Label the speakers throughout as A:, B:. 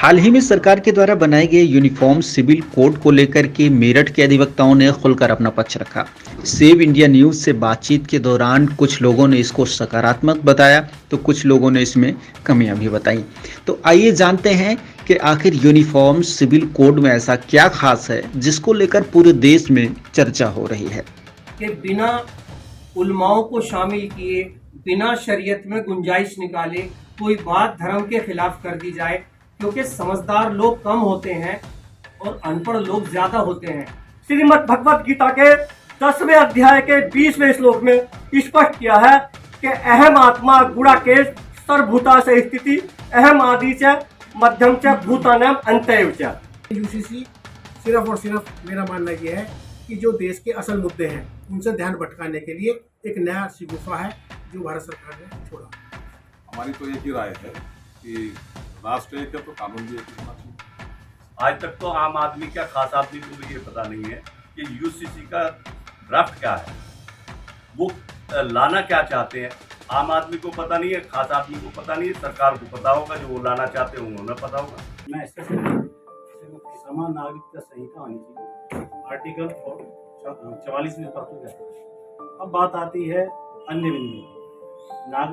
A: हाल ही में सरकार के द्वारा बनाए गए यूनिफॉर्म सिविल कोड को लेकर के मेरठ के अधिवक्ताओं ने खुलकर अपना पक्ष रखा। सेव इंडिया न्यूज से बातचीत के दौरान कुछ लोगों ने इसको सकारात्मक बताया तो कुछ लोगों ने इसमें कमियां भी बताई। तो आइए जानते हैं कि आखिर यूनिफॉर्म सिविल कोड में ऐसा क्या खास है जिसको लेकर पूरे देश में चर्चा हो रही है।
B: कि बिना उलमाओं को शामिल किए, बिना शरीयत में गुंजाइश निकाले कोई बात धर्म के खिलाफ कर दी जाए, क्योंकि समझदार लोग कम होते हैं और अनपढ़ लोग ज्यादा होते हैं।
C: श्रीमद् भगवत गीता के 10वें अध्याय के 20वें श्लोक में स्पष्ट किया है कि अहम आत्मा गुणा के सर्वभूता से स्थिति अहम आदि च मध्यम च भूतानाम अंतएव च।
D: यूसीसी सिर्फ और सिर्फ मेरा मानना यह है कि जो देश के असल मुद्दे हैं उनसे ध्यान भटकाने के लिए एक नया शिगुफा है जो भारत सरकार ने छोड़ा।
E: हमारी तो एक ही राय है कि राष्ट्र एक है तो कानून भी एक ही होना चाहिए।
F: आज तक तो आम आदमी क्या खास आदमी को भी ये पता नहीं है कि यूसीसी का ड्राफ्ट क्या है, वो लाना क्या चाहते हैं। आम आदमी को पता नहीं है, खास आदमी को पता नहीं है, सरकार को पता होगा, जो वो लाना चाहते हैं उन्हें पता होगा।
G: मैं इससे समान नागरिकता संहिता आनी चाहिए, आर्टिकल 44 में कहता है। अब बात आती है अन्य बिंदु।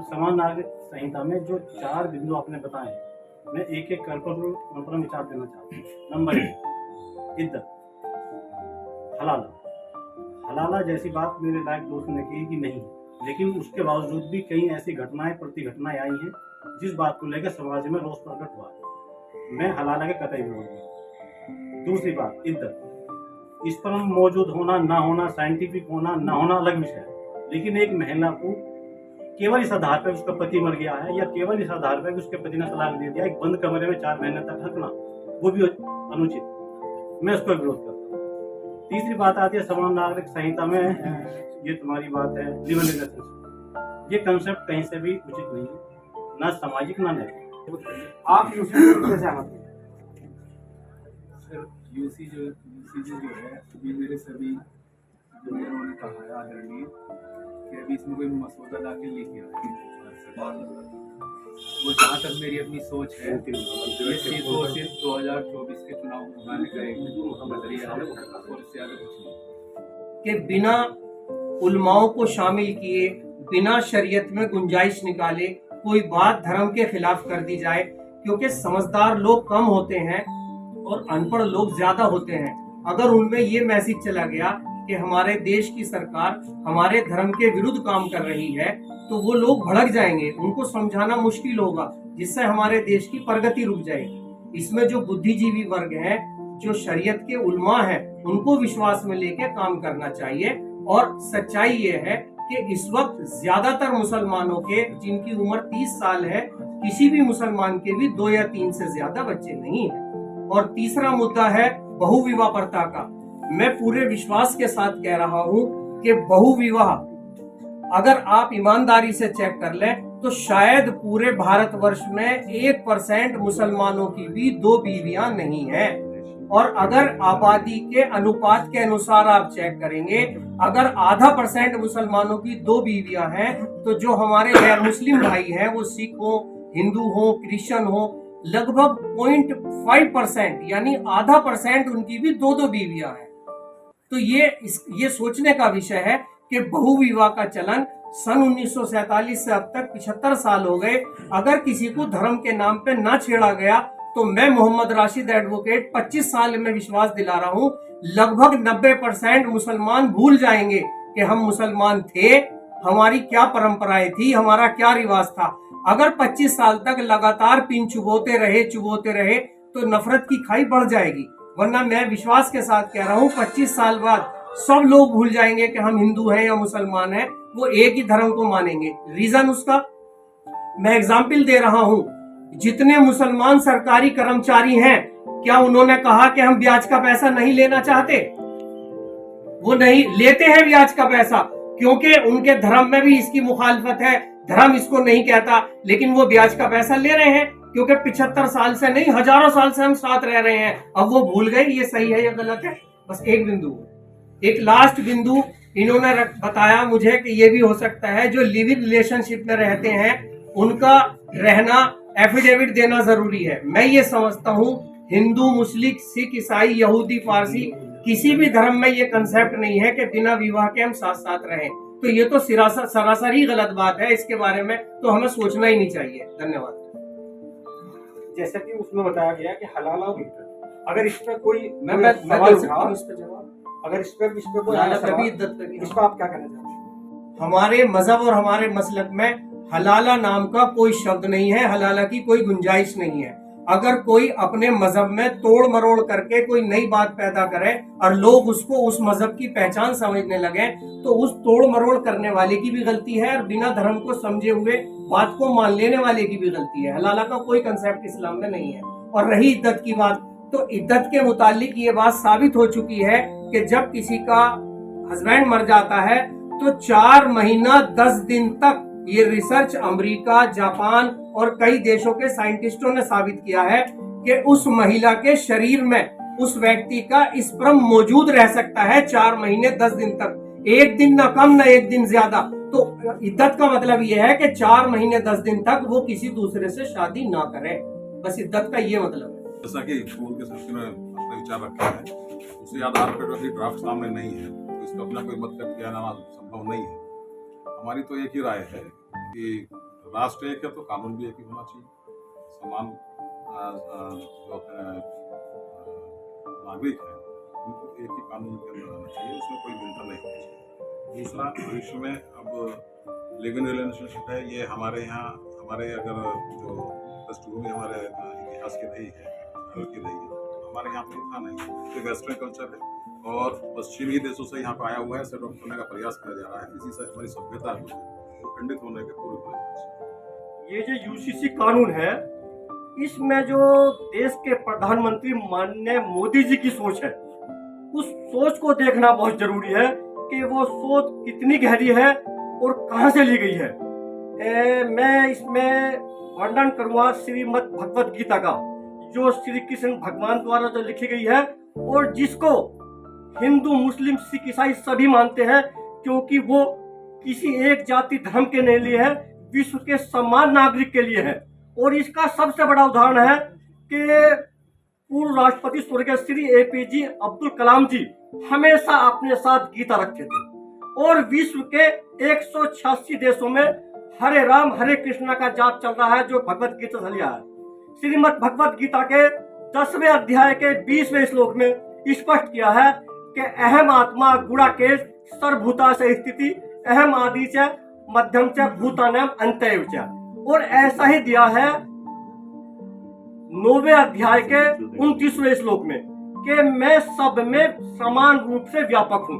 G: समान नागरिक संहिता में जो 4 बिंदु आपने बताए, मैं एक एक कर पर विचार देना चाहता हूँ। नंबर 1, इद्दत, हलाला जैसी बात मेरे लायक दोस्त ने कही कि नहीं, लेकिन उसके बावजूद भी कई ऐसी घटनाएं प्रति घटनाएं आई हैं जिस बात को लेकर समाज में रोष प्रकट हुआ है। मैं हलाला के कतई विरोध हूँ। दूसरी बात, इद्दत, इस पर मौजूद होना ना होना, साइंटिफिक होना ना होना अलग विषय है, लेकिन एक महिला को केवल इस आधार पर उसका पति मर गया है या केवल इस आधार पर उसके पति ने तलाक दे दिया, एक बंद कमरे में 4 महीने तक रखना, वो भी अनुचित, मैं उसका विरोध करता हूँ। तीसरी बात आती है समान नागरिक संहिता में, ये तुम्हारी बात है लिव इन रिलेशनशिप, ये कंसेप्ट कहीं से भी उचित नहीं है, ना सामाजिक ना नैतिक। आप यूसीसी सहमत हैं?
H: सर यूसीसी जो है अभी मेरे सभी जो उन्होंने कहा है आदरणीय कि अभी इसमें कोई मसौदा दाखिल नहीं किया है, वो जहाँ तक मेरी अपनी सोच है ये सिर्फ 2024 के चुनाव बनाने का एक नजरिया है और इससे ज़्यादा कुछ नहीं।
B: कि बिना उलमाओं को शामिल किए, बिना शरीयत में गुंजाइश निकाले कोई बात धर्म के खिलाफ कर दी जाए, क्योंकि समझदार लोग कम होते हैं और अनपढ़ लोग ज्यादा होते हैं। अगर उनमें ये मैसेज चला गया कि हमारे देश की सरकार हमारे धर्म के विरुद्ध काम कर रही है, तो वो लोग भड़क जाएंगे, उनको समझाना मुश्किल होगा, जिससे हमारे देश की प्रगति रुक जाएगी। इसमें जो बुद्धिजीवी वर्ग है, जो शरीयत के उलमा है, उनको विश्वास में लेके काम करना चाहिए। और सच्चाई ये है कि इस वक्त ज्यादातर मुसलमानों के, जिनकी उम्र 30 साल है, किसी भी मुसलमान के भी 2 या 3 से ज्यादा बच्चे नहीं है। और तीसरा मुद्दा है बहुविवाह प्रथा का। मैं पूरे विश्वास के साथ कह रहा हूं कि बहुविवाह अगर आप ईमानदारी से चेक कर लें तो शायद पूरे भारतवर्ष में 1% मुसलमानों की भी 2 बीवियां नहीं है। और अगर आबादी के अनुपात के अनुसार आप चेक करेंगे, अगर आधा % मुसलमानों की 2 बीवियां हैं, तो जो हमारे गैर मुस्लिम भाई हैं, वो सिख हो, हिंदू हो, क्रिश्चियन हो, लगभग 0.5% यानी आधा % उनकी भी 2 बीवियां हैं। तो ये सोचने का विषय है कि बहुविवाह का चलन सन 1947 से अब तक 75 साल हो गए। अगर किसी को धर्म के नाम पे ना छेड़ा गया, तो मैं मोहम्मद राशिद एडवोकेट 25 साल में विश्वास दिला रहा हूं, लगभग 90% मुसलमान भूल जाएंगे कि हम मुसलमान थे, हमारी क्या परंपराएं थी, हमारा क्या रिवाज था। अगर 25 साल तक लगातार पिन चुभोते रहे तो नफरत की खाई बढ़ जाएगी। वरना मैं विश्वास के साथ कह रहा हूं, 25 साल बाद सब लोग भूल जाएंगे कि हम हिंदू हैं या मुसलमान हैं, वो एक ही धर्म को मानेंगे। रीजन उसका मैं एग्जाम्पल दे रहा हूं। जितने मुसलमान सरकारी कर्मचारी हैं, क्या उन्होंने कहा कि हम ब्याज का पैसा नहीं लेना चाहते? वो नहीं लेते हैं ब्याज का पैसा, क्योंकि उनके धर्म में भी इसकी मुखालफत है, धर्म इसको नहीं कहता, लेकिन वो ब्याज का पैसा ले रहे हैं, क्योंकि 75 साल से नहीं, हजारों साल से हम साथ रह रहे हैं। अब वो भूल गए ये सही है या गलत है। बस एक बिंदु, एक लास्ट बिंदु इन्होंने बताया मुझे कि ये भी हो सकता है जो लिव इन रिलेशनशिप में रहते हैं उनका रहना एफिडेविट देना जरूरी है। मैं ये समझता हूँ हिंदू, मुस्लिम, सिख, ईसाई, यहूदी, पारसी, किसी भी धर्म में ये कंसेप्ट नहीं है कि बिना विवाह के हम साथ साथ रहें। तो ये तो सरासर ही गलत बात है। इसके बारे में तो हमें सोचना ही नहीं चाहिए। धन्यवाद।
C: जैसा कि उसमें बताया गया कि हलाल और इद्दत, अगर इस पर कोई
B: मैं
C: सवाल
B: दे सकता
C: उठा,
B: हूं इस पे जवाब।
C: अगर इस पर कोई
B: हलाल पे
C: सवाल,
B: भी, इद्दत पे भी।
C: इस पर आप क्या कहना चाहते हैं?
B: हमारे मजहब और हमारे मसलक में हलाला नाम का कोई शब्द नहीं है, हलाला की कोई गुंजाइश नहीं है। अगर कोई अपने मजहब में तोड़ मरोड़ करके कोई नई बात पैदा करे और लोग उसको उस मजहब की पहचान समझने लगे, तो उस तोड़ मरोड़ करने वाले की भी गलती है और बिना धर्म को समझे हुए बात को मान लेने वाले की भी गलती है। हलाला का कोई कंसेप्ट इस्लाम में नहीं है। और रही इद्दत की बात, तो इद्दत के मुतालिक ये बात साबित हो चुकी है कि जब किसी का हस्बैंड मर जाता है तो 4 महीना 10 दिन तक, ये रिसर्च अमेरिका, जापान और कई देशों के साइंटिस्टों ने साबित किया है कि उस महिला के शरीर में उस व्यक्ति का स्पर्म मौजूद रह सकता है 4 महीने 10 दिन तक, एक दिन ना कम ना एक दिन ज्यादा। तो इद्दत का मतलब यह है कि 4 महीने 10 दिन तक वो किसी दूसरे से शादी ना करे। बस इद्दत का ये मतलब है।
E: जैसा कि स्कूल के सदस्य ने अपने विचार रखे हैं, उसी आधार पर अभी ड्राफ्ट सामने नहीं है, तो इस पर अपना कोई मत व्यक्त किया जाना संभव नहीं है। हमारी तो एक ही राय है कि राष्ट्र एक है तो कानून भी एक ही होना चाहिए। समान जो नागरिक है उनको एक ही कानून के अंदर आना चाहिए, उसमें कोई भिन्नता नहीं होनी चाहिए। दूसरा, भविष्य में अब लिव इन रिलेशनशिप है, ये हमारे यहाँ हमारे अगर जो पृष्ठभूमि हमारे इतिहास की रही है, की रही है, हमारे यहाँ पे था नहीं। ये वेस्टर्न कल्चर है और पश्चिमी देशों से यहाँ पे आया हुआ है, इसे अडॉप्ट करने का प्रयास किया जा रहा है। इसी से हमारी सभ्यता जो है वो खंडित होने के पूरे प्रयास।
C: ये जो यूसीसी कानून है, इसमें जो देश के प्रधानमंत्री माननीय मोदी जी की सोच है, उस सोच को देखना बहुत जरूरी है कि वो सोच कितनी गहरी है और कहां से ली गई है। मैं इसमें वर्णन करूंगा श्रीमद् भगवत गीता का, जो श्री कृष्ण भगवान द्वारा जो लिखी गई है और जिसको हिंदू, मुस्लिम, सिख, ईसाई सभी मानते हैं, क्योंकि वो किसी एक जाति धर्म के नहीं लिए है, विश्व के समान नागरिक के लिए है। और इसका सबसे बड़ा उदाहरण है कि पूर्व राष्ट्रपति स्वर्गीय श्री APJ अब्दुल कलाम जी हमेशा अपने साथ गीता रखते थे और विश्व के 186 देशों में हरे राम हरे कृष्णा का जाप चल रहा है, जो भगवत गीता से लिया है। श्रीमद् भगवत गीता के 10वें अध्याय के 20वें श्लोक में स्पष्ट किया है कि अहम आत्मा गुणाकेश सर्वभूता से स्थिति अहम आदि च मध्यम च भूतानाम अंतएव च। और ऐसा ही दिया है 9वें अध्याय के 29वें श्लोक में कि मैं सब में समान रूप से व्यापक हूँ,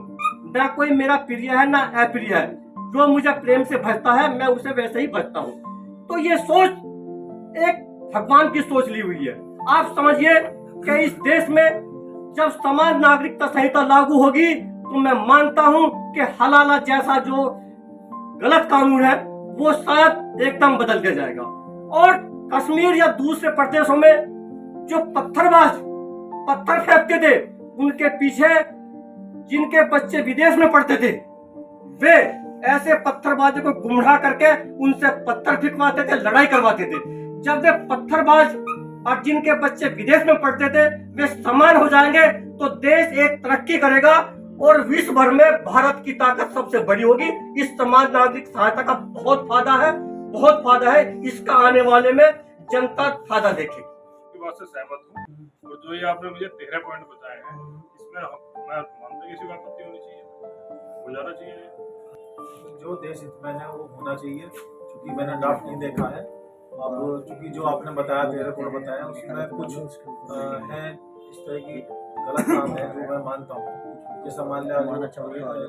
C: न कोई मेरा प्रिय है न अप्रिय है, जो मुझे प्रेम से भजता है मैं उसे वैसे ही भजता हूँ। तो ये सोच एक भगवान की सोच ली हुई है। आप समझिए कि इस देश में जब समान नागरिकता संहिता लागू होगी तो मैं मानता हूं कि हलाला जैसा जो गलत कानून है वो शायद एकदम बदल दिया जाएगा। और कश्मीर या दूसरे प्रदेशों में जो पत्थरबाज पत्थर फेंकते थे, उनके पीछे जिनके बच्चे विदेश में पढ़ते थे, वे ऐसे पत्थरबाजों को गुमराह करके उनसे पत्थर फेंकवाते थे, लड़ाई करवाते थे। जब वे पत्थरबाज और जिनके बच्चे विदेश में पढ़ते थे वे समान हो जाएंगे तो देश एक तरक्की करेगा और विश्व भर में भारत की ताकत सबसे बड़ी होगी। इस समान नागरिक सहायता का बहुत फायदा है, बहुत फायदा है। इसका आने वाले में जनता फायदा देखेगी।
I: की बात से सहमत हूँ और जो ये आपने मुझे 13 पॉइंट बताए हैं, इसमें मैं मानता हूँ किसी को आपत्ति होनी चाहिए, हो जाना चाहिए।
J: जो देश हित में है वो होना चाहिए, क्योंकि मैंने ड्राफ्ट नहीं देखा है। अब चूंकि जो आपने बताया 13 पॉइंट बताया उसमें कुछ है इस तरह की गलत काम है जो मैं मानता हूँ। जैसा मान लिया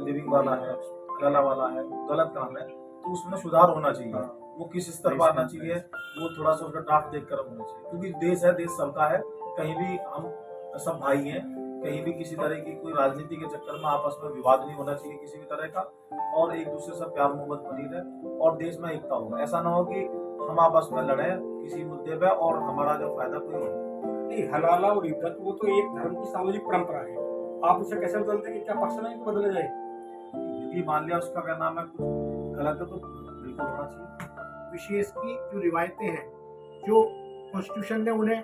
J: लिविंग वाला है, हलाला वाला है, गलत काम है, तो उसमें सुधार होना चाहिए। वो किस स्तर पर आना चाहिए वो थोड़ा सा उसका ड्राफ्ट देख कर होना चाहिए, क्योंकि देश है, देश सबका है। कहीं भी हम सब भाई हैं, कहीं भी किसी तरह की कोई राजनीति के चक्कर में आपस में विवाद नहीं होना चाहिए किसी भी तरह का, और एक दूसरे से प्यार मोहब्बत बनी रहे और देश में एकता हो। ऐसा ना हो कि हम आपस में लड़े किसी मुद्दे पे और हमारा जो फायदा कोई हो।
C: नहीं, हलाला और इद्दत वो तो एक धर्म की सामाजिक परंपरा है। आप उसे कैसे बदलते कि क्या पक्ष नहीं बदला जाए?
J: यदि मान लिया उसका क्या नाम है कुछ गलत है तो बिल्कुल होना चाहिए।
D: विशेष की जो रिवायतें हैं, जो कॉन्स्टिट्यूशन ने उन्हें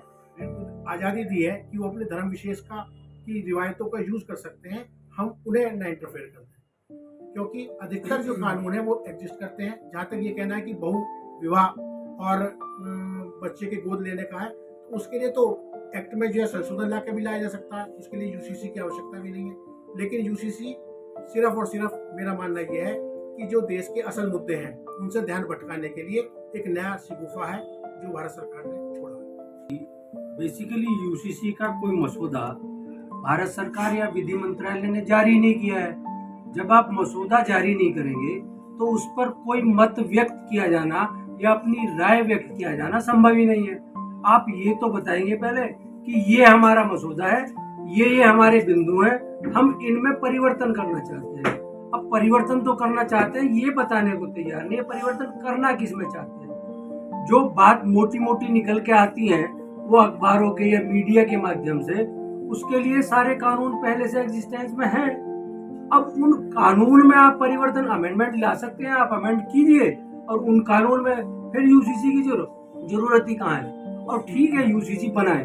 D: आज़ादी दी है कि वो अपने धर्म विशेष की रिवायतों का यूज़ कर सकते हैं, हम उन्हें न इंटरफेयर करते हैं। क्योंकि अधिकतर जो कानून है वो एग्जिस्ट करते हैं। जहाँ तक ये कहना है कि बहु विवाह और बच्चे के गोद लेने का है, तो उसके लिए तो एक्ट में जो है संशोधन ला के भी लाया जा सकता है, उसके लिए यूसीसी की आवश्यकता भी नहीं है। लेकिन यूसीसी सिर्फ और सिर्फ, मेरा मानना यह है कि जो देश के असल मुद्दे हैं उनसे ध्यान भटकाने के लिए एक नया शिगुफा है जो भारत सरकार ने छोड़ा है।
K: बेसिकली यूसीसी का कोई मसौदा भारत सरकार या विधि मंत्रालय ने जारी नहीं किया है। जब आप मसौदा जारी नहीं करेंगे तो उस पर कोई मत व्यक्त किया जाना या अपनी राय व्यक्त किया जाना संभव ही नहीं है। आप ये तो बताएंगे पहले कि ये हमारा मसौदा है, ये हमारे बिंदु हैं, हम इनमें परिवर्तन करना चाहते हैं। अब परिवर्तन तो करना चाहते हैं, ये बताने को तैयार नहीं है परिवर्तन करना किस में चाहते हैं। जो बात मोटी मोटी निकल के आती है वो अखबारों के या मीडिया के माध्यम से, उसके लिए सारे कानून पहले से एग्जिस्टेंस में हैं। अब उन कानून में आप परिवर्तन अमेंडमेंट ला सकते हैं, आप अमेंड कीजिए, और उन कानून में फिर यूसीसी की जरूरत ही कहाँ है। और ठीक है यूसीसी बनाए,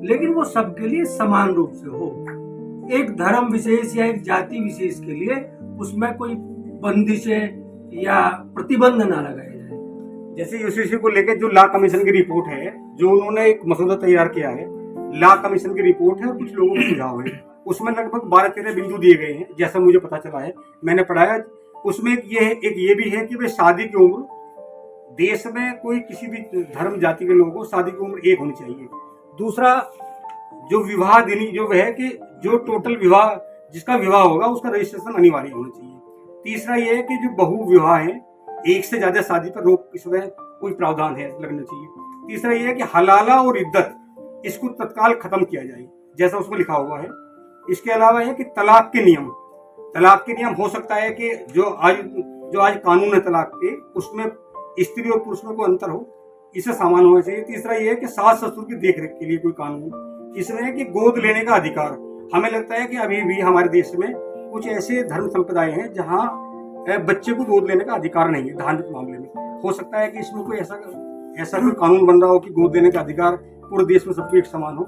K: लेकिन वो सबके लिए समान रूप से हो। एक धर्म विशेष या एक जाति विशेष के लिए उसमें कोई बंदिशें या प्रतिबंध ना लगाए जाए।
C: जैसे यूसीसी को लेकर जो लॉ कमीशन की रिपोर्ट है, जो उन्होंने एक मसौदा तैयार किया है, लॉ कमीशन की रिपोर्ट है और कुछ लोगों के सुझाव है, उसमें लगभग 12-13 बिंदु दिए गए हैं, जैसा मुझे पता चला है, मैंने पढ़ा है। उसमें एक ये भी है कि वे शादी की उम्र, देश में कोई किसी भी धर्म जाति के लोगों को शादी की उम्र 1 होनी चाहिए। दूसरा, जो विवाह देनी जो है कि जो टोटल विवाह जिसका विवाह होगा उसका रजिस्ट्रेशन अनिवार्य होना चाहिए। तीसरा ये है कि जो बहु विवाह है, एक से ज्यादा शादी पर रोक इसमें कोई प्रावधान है लगना चाहिए। तीसरा ये है कि हलाला और इद्दत इसको तत्काल खत्म किया जाए, जैसा उसमें लिखा हुआ है। इसके अलावा है कि तलाक के नियम हो सकता है कि जो आज कानून है तलाक के, उसमें स्त्री और पुरुष में कोई अंतर हो, इसे समान होना चाहिए। तीसरा ये है कि सास ससुर की देखरेख के लिए कोई कानून। इसमें है कि गोद लेने का अधिकार, हमें लगता है कि अभी भी हमारे देश में कुछ ऐसे धर्म संप्रदाय हैं जहाँ बच्चे को गोद लेने का अधिकार नहीं है धार्मिक मामले में। हो सकता है कि इसमें कोई ऐसा कोई कानून बन रहा हो कि गोद लेने का अधिकार पूरे देश में सबको एक समान हो।